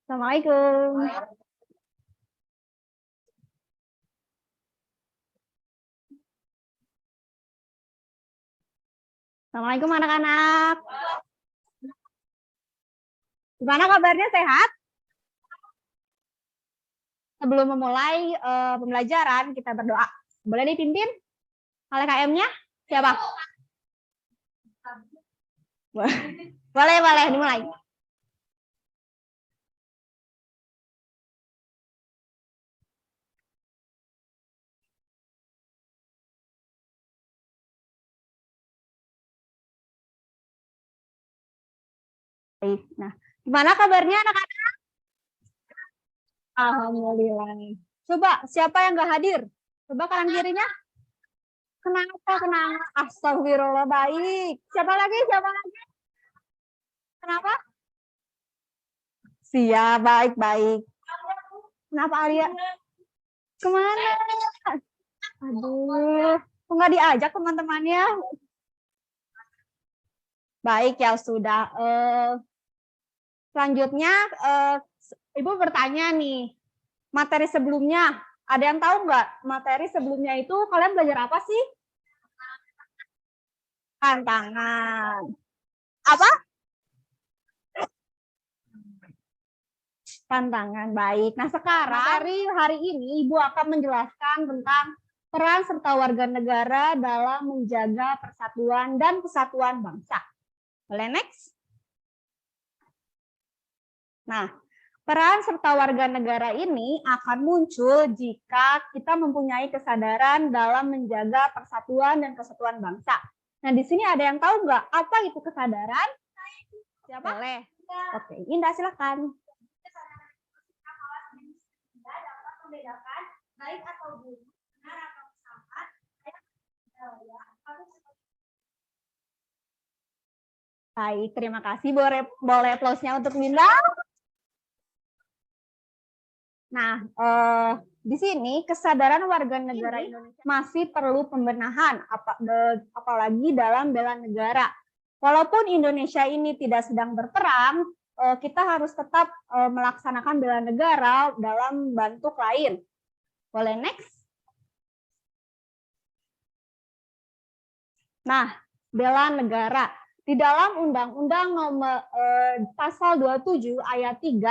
Assalamualaikum. Assalamualaikum anak-anak. Gimana kabarnya, sehat? Sebelum memulai pembelajaran, kita berdoa. Boleh dipimpin oleh KM-nya? Siapa? Boleh, dimulai. Nah, gimana kabarnya anak-anak? Alhamdulillah. Coba, siapa yang nggak hadir? Coba kanan kirinya. Kenapa? Astagfirullah, baik. Siapa lagi? Kenapa? Siap, baik. Kenapa Alia? Kemana? Aduh, kok nggak diajak teman-temannya? Baik, ya sudah. Selanjutnya, Ibu bertanya nih, materi sebelumnya, ada yang tahu nggak materi sebelumnya itu kalian belajar apa sih? Tantangan. Apa? Tantangan, baik. Nah, sekarang materi hari ini Ibu akan menjelaskan tentang peran serta warga negara dalam menjaga persatuan dan kesatuan bangsa. Boleh next? Nah, peran serta warga negara ini akan muncul jika kita mempunyai kesadaran dalam menjaga persatuan dan kesatuan bangsa. Nah, di sini ada yang tahu nggak apa itu kesadaran? Siapa? Boleh. Oke, Indah silakan. Dapat membedakan baik atau buruk, benar atau salah, baik, terima kasih. Boleh applause-nya untuk Minda. Nah, di sini kesadaran warga negara Indonesia masih perlu pembenahan, apalagi dalam bela negara. Walaupun Indonesia ini tidak sedang berperang, kita harus tetap melaksanakan bela negara dalam bentuk lain. Boleh next? Nah, bela negara. Di dalam Undang-Undang Nomor Pasal 27 Ayat 3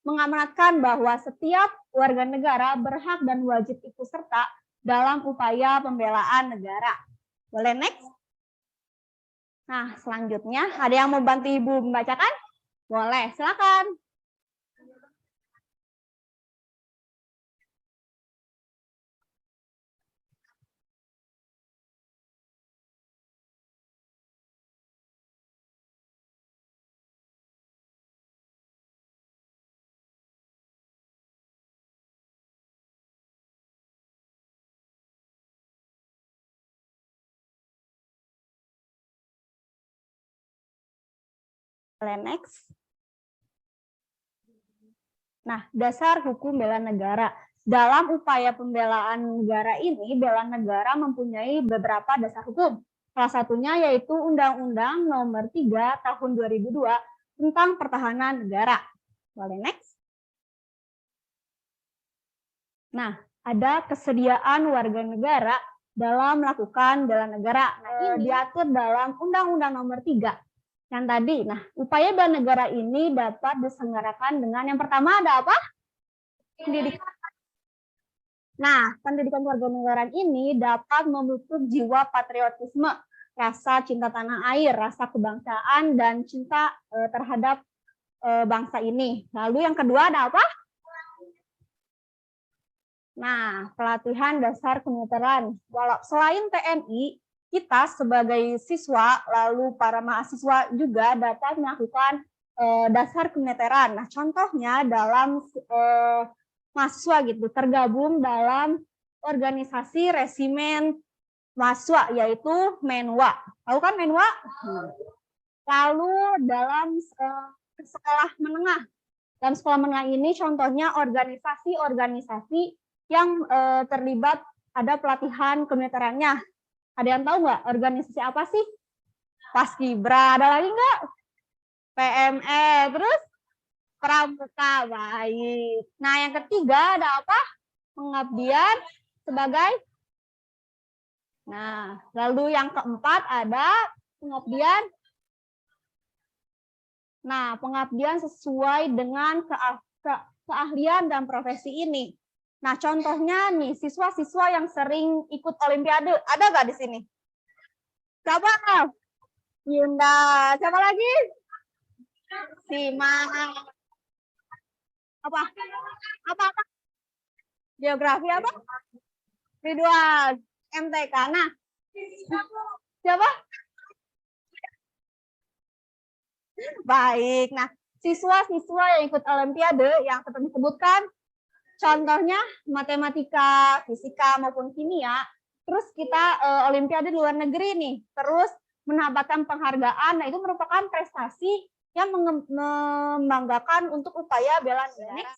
mengamanatkan bahwa setiap warga negara berhak dan wajib ikut serta dalam upaya pembelaan negara. Boleh next? Nah, selanjutnya ada yang mau bantu Ibu membacakan? Boleh, silakan. Boleh next? Nah, dasar hukum bela negara. Dalam upaya pembelaan negara ini, bela negara mempunyai beberapa dasar hukum. Salah satunya yaitu Undang-Undang Nomor 3 Tahun 2002 tentang Pertahanan Negara. Boleh next? Nah, ada kesediaan warga negara dalam melakukan bela negara. Nah, ini diatur dalam Undang-Undang Nomor 3 yang tadi. Nah, upaya bela negara ini dapat diselenggarakan dengan yang pertama ada apa? Pendidikan. Nah, pendidikan kewarganegaraan ini dapat memupuk jiwa patriotisme, rasa cinta tanah air, rasa kebangsaan, dan cinta terhadap bangsa ini. Lalu yang kedua ada apa? Nah, pelatihan dasar kemiliteran. Selain TNI, kita sebagai siswa, lalu para mahasiswa juga dapat melakukan dasar kemiliteran. Nah, contohnya dalam mahasiswa gitu, tergabung dalam organisasi resimen mahasiswa, yaitu Menwa. Tahu kan Menwa? Lalu dalam sekolah menengah. Dalam sekolah menengah ini contohnya organisasi-organisasi yang terlibat ada pelatihan kemiliterannya. Ada yang tahu nggak organisasi apa sih? Paskibra. Ada lagi nggak? PME. Terus Pramuka, baik. Nah, yang ketiga ada apa? Pengabdian sebagai. Nah, lalu yang keempat ada pengabdian. Nah, pengabdian sesuai dengan keahlian dan profesi ini. Nah, contohnya nih, siswa-siswa yang sering ikut olimpiade. Ada nggak di sini? Siapa? Yunda. Siapa lagi? Sima. Apa? Apa? Geografi apa? Ridwan. MTK. Nah, siapa? Baik. Nah, siswa-siswa yang ikut olimpiade yang seperti disebutkan, contohnya matematika, fisika maupun kimia. Terus kita olimpiade di luar negeri nih, terus mendapatkan penghargaan. Nah, itu merupakan prestasi yang membanggakan untuk upaya bela negara.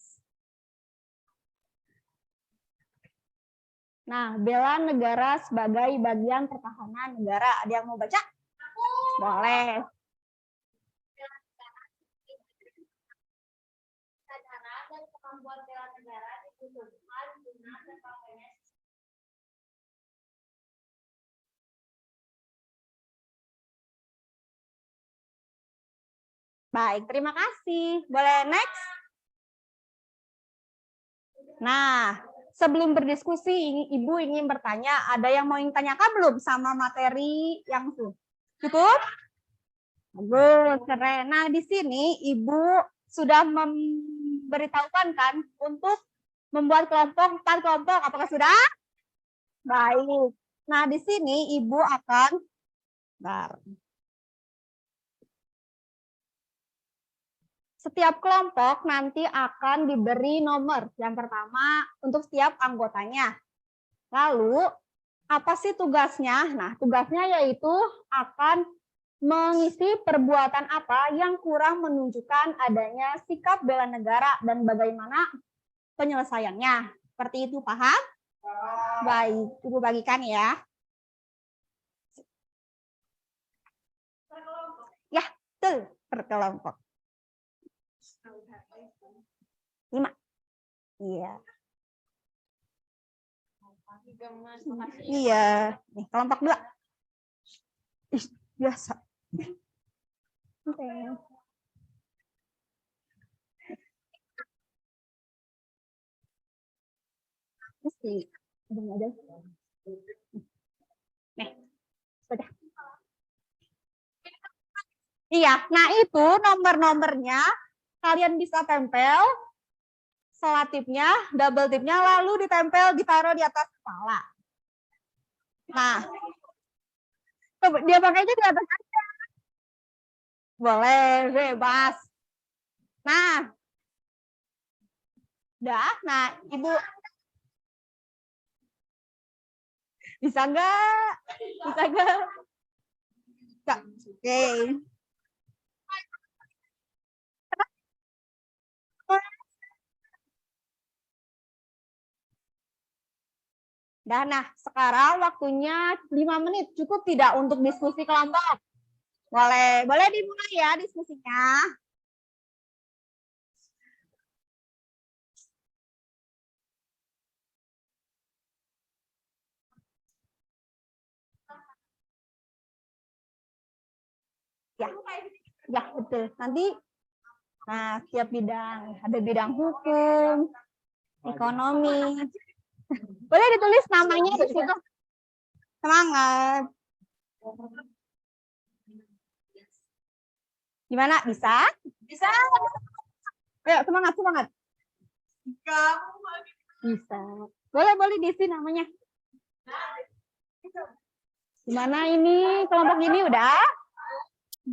Nah, bela negara sebagai bagian pertahanan negara. Ada yang mau baca? Boleh. Kemampuan bela negara dibutuhkan guna tercapainya. Baik, terima kasih. Boleh next? Nah, sebelum berdiskusi, Ibu ingin bertanya, ada yang mau tanyakan belum sama materi yang itu? Cukup? Bagus, keren. Nah, di sini Ibu sudah memberitahukan kan untuk membuat kelompok, 4 kelompok. Apakah sudah? Baik. Nah, di sini Ibu akan setiap kelompok nanti akan diberi nomor. Yang pertama untuk setiap anggotanya. Lalu, apa sih tugasnya? Nah, tugasnya yaitu akan mengisi perbuatan apa yang kurang menunjukkan adanya sikap bela negara dan bagaimana penyelesaiannya. Seperti itu, paham? Baik, Ibu bagikan ya. Ya, betul, per kelompok. 5. Iya. Iya. Nih, kelompok 2. Ih, biasa. Okay. Mesti. Nih, sudah. Iya, nah itu nomor-nomornya kalian bisa tempel selatipnya, double tipnya, lalu ditempel, ditaruh di atas kepala. Nah, dia pakainya di atas aja. Boleh, bebas. Nah, udah. Nah, Ibu bisa nggak? Bisa nggak? Oke. Nah, sekarang waktunya 5 menit. Cukup tidak untuk diskusi kelompok? Boleh. Boleh dimulai ya diskusinya. Ya, ya betul. Nanti, nah tiap bidang, ada bidang hukum, ekonomi. Boleh ditulis namanya di situ. Semangat. Gimana? Bisa? Bisa. Ayo, semangat, semangat. Bisa. Boleh diisi namanya. Gimana ini? Kelompok ini udah?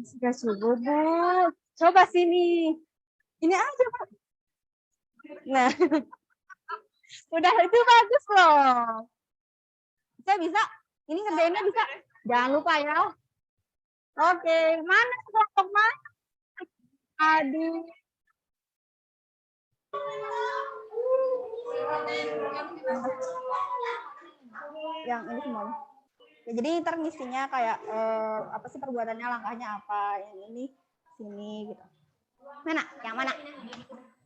Sudah subuh, Bu. Coba sini. Ini aja, Pak. Nah. Udah, itu bagus loh. Bisa. Ini ngerjainnya bisa. Jangan lupa ya. Oke, mana kelompok mana? Aduh. Yang ini semuanya. Ya, jadi ntar ngisinya kayak apa sih perbuatannya, langkahnya apa, yang ini sini gitu. Mana? Yang mana?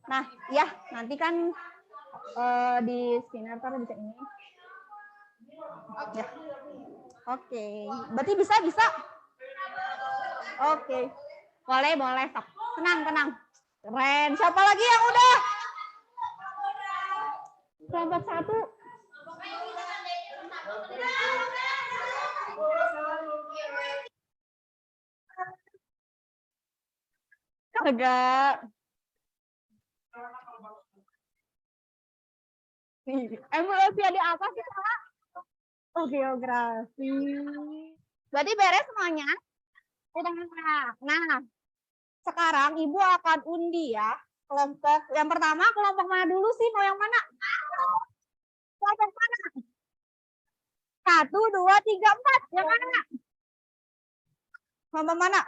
Nah, ya nanti kan di spinner taruh bisa ini. Ya. Oke. Berarti bisa. Oke. Boleh. Sok. Tenang. Keren. Siapa lagi yang udah? Kelompok 1. Agak. Olimpiade apa sih, Kak? Oh, geografi. Berarti beres semuanya? Udah. Nah, sekarang Ibu akan undi ya. Kelompok yang pertama, kelompok mana dulu sih? Mau yang mana? Kelompok mana? 1, 2, 3, 4. Yang mana? Kelompok mana?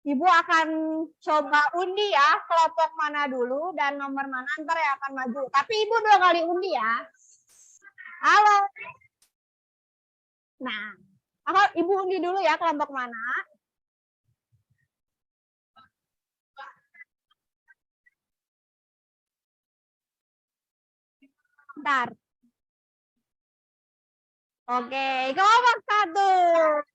Ibu akan coba undi ya, kelompok mana dulu dan nomor mana ntar yang akan maju. Tapi Ibu 2 kali undi ya. Halo. Nah, Ibu undi dulu ya kelompok mana. Bentar. Oke, kelompok 1.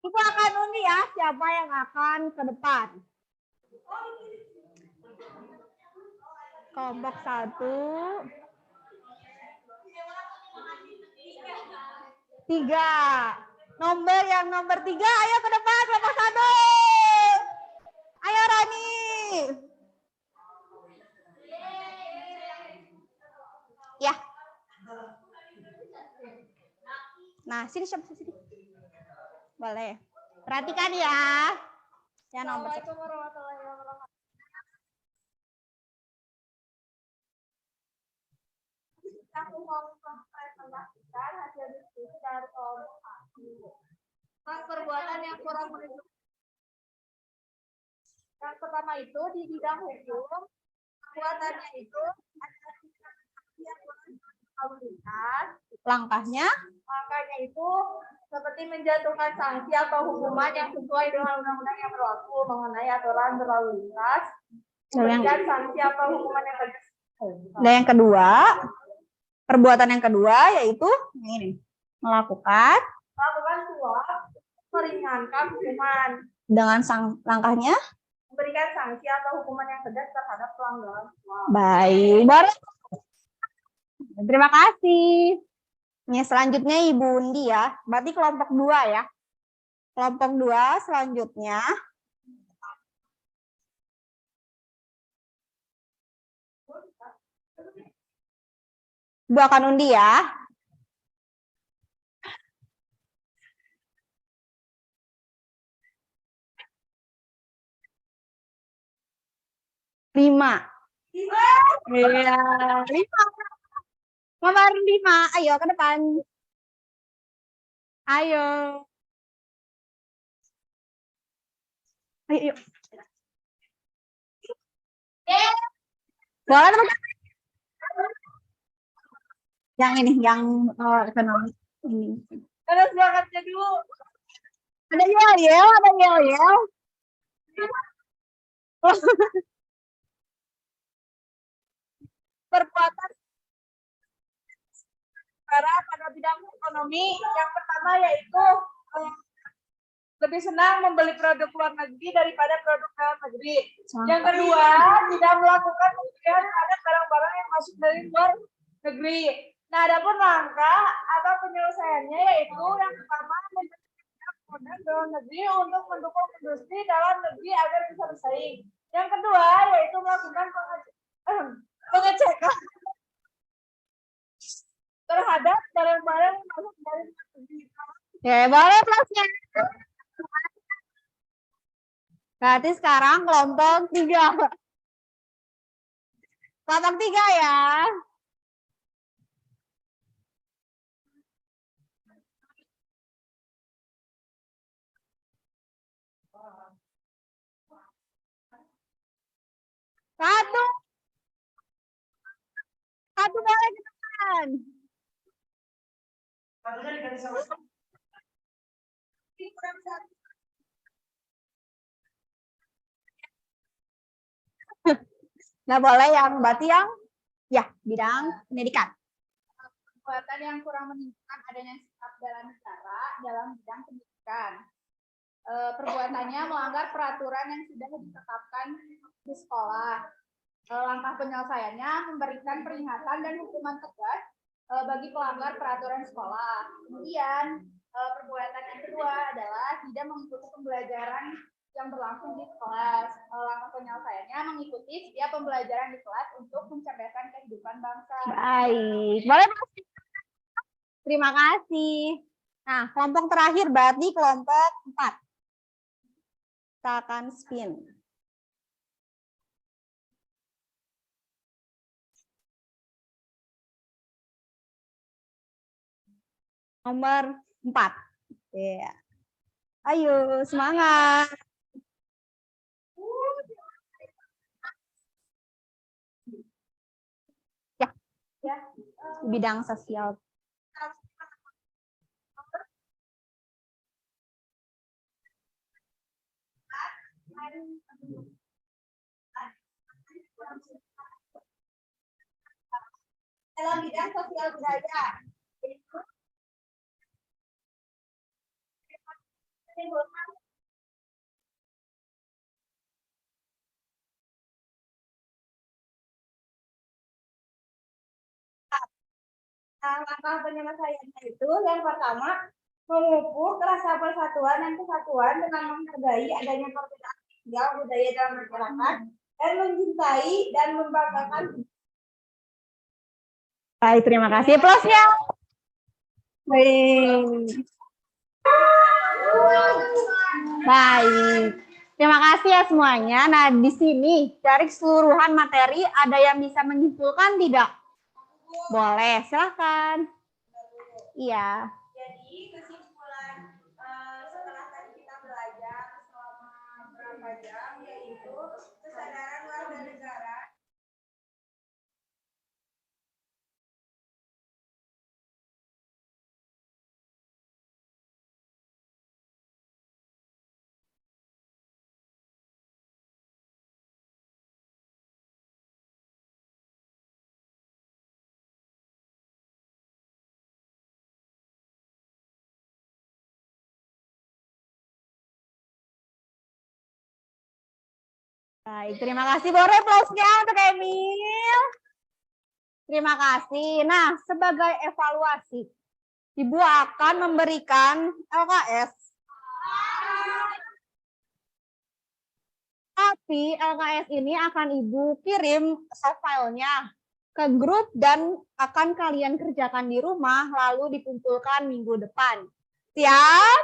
Ibu akan undi ya siapa yang akan ke depan. Kelompok 1. 3. Nomor 3, ayo ke depan kelompok 1. Ayo Rani. Ya. Nah, sini. Boleh. Perhatikan ya. Ya nomor. Assalamualaikum warahmatullahi wabarakatuh. Aku mau mempresentasikan hasil diskusi dari kelompok 1. Perbuatan yang kurang menunjukkan. Yang pertama itu di bidang hukum, perbuatannya itu langkahnya itu seperti menjatuhkan sanksi atau hukuman yang sesuai dengan undang-undang yang berlaku mengenai aturan berlalu lintas, memberikan sanksi atau hukuman yang tegas. Dan yang kedua, perbuatan yang kedua yaitu ini, melakukan suap, meringankan hukuman dengan langkahnya memberikan sanksi atau hukuman yang tegas terhadap pelanggaran suap. Baik, terima kasih. Ini selanjutnya Ibu Undi ya. Berarti kelompok 2 ya. Kelompok 2 selanjutnya. Ibu akan undi ya. Lima. Iya, 5. Nomor 5, ayo ke depan. Ayo. Ayo. Boleh teman-teman. Yang ini, yang ekonomi ini. Terus berangkatnya dulu. Ada yel. Perbuatan pada bidang ekonomi yang pertama yaitu lebih senang membeli produk luar negeri daripada produk dalam negeri. Yang kedua, tidak melakukan pembelian terhadap barang-barang yang masuk dari luar negeri. Nah, adapun langkah atau penyelesaiannya yaitu yang pertama menjadikan produk dalam negeri untuk mendukung industri dalam negeri agar bisa bersaing. Yang kedua yaitu melakukan pengecekan terhadap barang-barang yang masuk dari luar negeri. Ya, boleh plusnya. Berarti sekarang kelompok 3. Kelompok 3 ya. Satu boleh ke depan. Nggak boleh yang berarti yang ya bidang pendidikan. Perbuatan yang kurang menunjukkan adanya sikap bela negara dalam bidang pendidikan. Perbuatannya melanggar peraturan yang sudah ditetapkan di sekolah. Langkah penyelesaiannya memberikan peringatan dan hukuman tegas bagi pelanggar peraturan sekolah. Kemudian perbuatan yang kedua adalah tidak mengikuti pembelajaran yang berlangsung di kelas. Langkah penyelesaiannya mengikuti setiap pembelajaran di kelas untuk mencerdaskan kehidupan bangsa. Baik, boleh Mas? Terima kasih. Nah, kelompok terakhir berarti kelompok 4. Kita akan spin. Nomor 4. Ya. Ayo, semangat. Ya. Bidang sosial. Dalam bidang sosial budaya. Langkah penyelesaiannya itu yang pertama memupuk rasa persatuan dan kesatuan dengan menghargai adanya perbedaan sosial budaya dalam masyarakat dan mencintai dan membanggakan. Baik, terima kasih. Plusnya. Baik. Terima kasih ya semuanya. Nah, di sini dari keseluruhan materi ada yang bisa menyimpulkan tidak? Boleh, silakan. Iya. Jadi kesimpulan setelah tadi kita belajar selama berapa jam, yaitu kesadaran warga negara. Baik, terima kasih. Boleh plusnya untuk Emil. Terima kasih. Nah, sebagai evaluasi, Ibu akan memberikan LKS. Tapi LKS ini akan Ibu kirim soft file-nya ke grup dan akan kalian kerjakan di rumah lalu dikumpulkan minggu depan. Siap?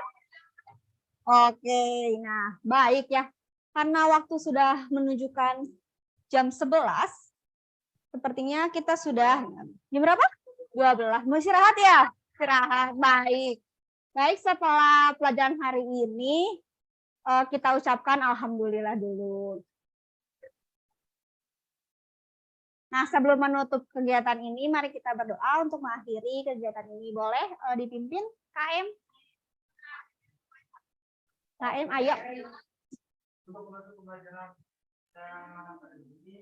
Oke, nah baik ya. Karena waktu sudah menunjukkan jam 11, sepertinya kita sudah jam berapa? 12. Mau istirahat ya? Istirahat. Baik. Baik, setelah pelajaran hari ini kita ucapkan alhamdulillah dulu. Nah, sebelum menutup kegiatan ini, mari kita berdoa untuk mengakhiri kegiatan ini. Boleh dipimpin KM? KM, ayo. Untuk menutup pembelajaran ini,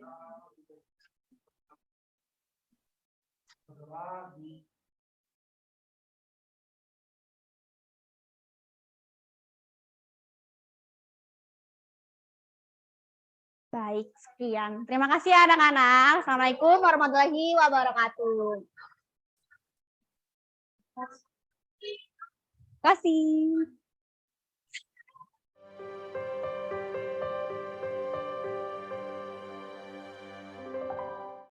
baik, sekian. Terima kasih ya anak-anak. Assalamualaikum warahmatullahi wabarakatuh. Terima kasih.